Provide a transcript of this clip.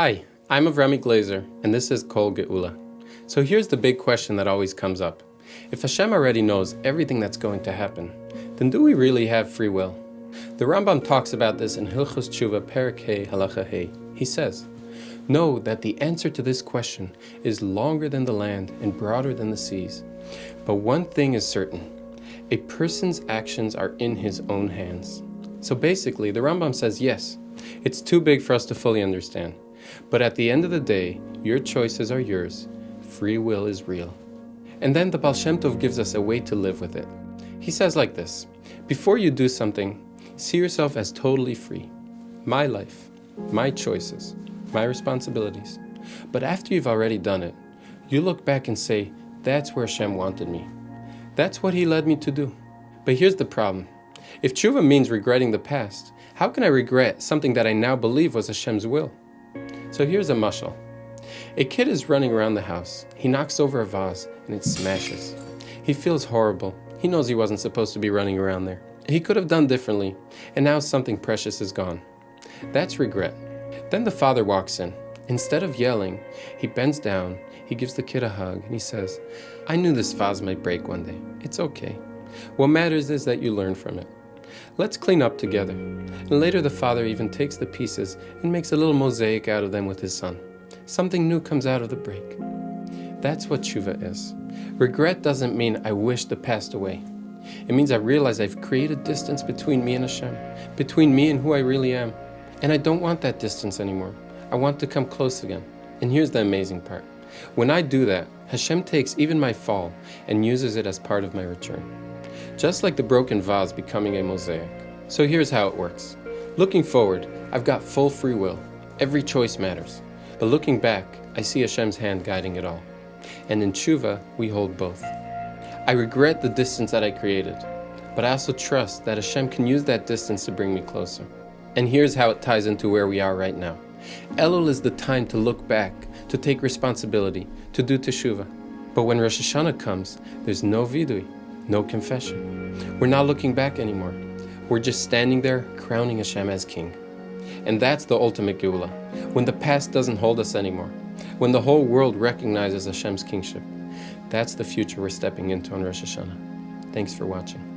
Hi, I'm Avrumi Glaser, and this is Kol Geula. So here's the big question that always comes up. If Hashem already knows everything that's going to happen, then do we really have free will? The Rambam talks about this in Hilchos Teshuva Perek Hey Halacha Hey. He says, "Know that the answer to this question is longer than the land and broader than the seas. But one thing is certain, a person's actions are in his own hands." So basically, the Rambam says, yes, it's too big for us to fully understand. But at the end of the day, your choices are yours. Free will is real. And then the Baal Shem Tov gives us a way to live with it. He says like this, before you do something, see yourself as totally free. My life, my choices, my responsibilities. But after you've already done it, you look back and say, that's where Hashem wanted me. That's what He led me to do. But here's the problem. If Teshuva means regretting the past, how can I regret something that I now believe was Hashem's will? So here's a mashal. A kid is running around the house. He knocks over a vase and it smashes. He feels horrible. He knows he wasn't supposed to be running around there. He could have done differently, and now something precious is gone. That's regret. Then the father walks in. Instead of yelling, he bends down, he gives the kid a hug, and he says, I knew this vase might break one day. It's okay. What matters is that you learn from it. Let's clean up together. And later the father even takes the pieces and makes a little mosaic out of them with his son. Something new comes out of the break. That's what Teshuva is. Regret doesn't mean I wish the past away. It means I realize I've created distance between me and Hashem, between me and who I really am. And I don't want that distance anymore. I want to come close again. And here's the amazing part. When I do that, Hashem takes even my fall and uses it as part of my return. Just like the broken vase becoming a mosaic. So here's how it works. Looking forward, I've got full free will. Every choice matters. But looking back, I see Hashem's hand guiding it all. And in Teshuva, we hold both. I regret the distance that I created, but I also trust that Hashem can use that distance to bring me closer. And here's how it ties into where we are right now. Elul is the time to look back, to take responsibility, to do Teshuva. But when Rosh Hashanah comes, there's no vidui, no confession. We're not looking back anymore. We're just standing there crowning Hashem as king. And that's the ultimate Geula, when the past doesn't hold us anymore, when the whole world recognizes Hashem's kingship. That's the future we're stepping into on Rosh Hashanah. Thanks for watching.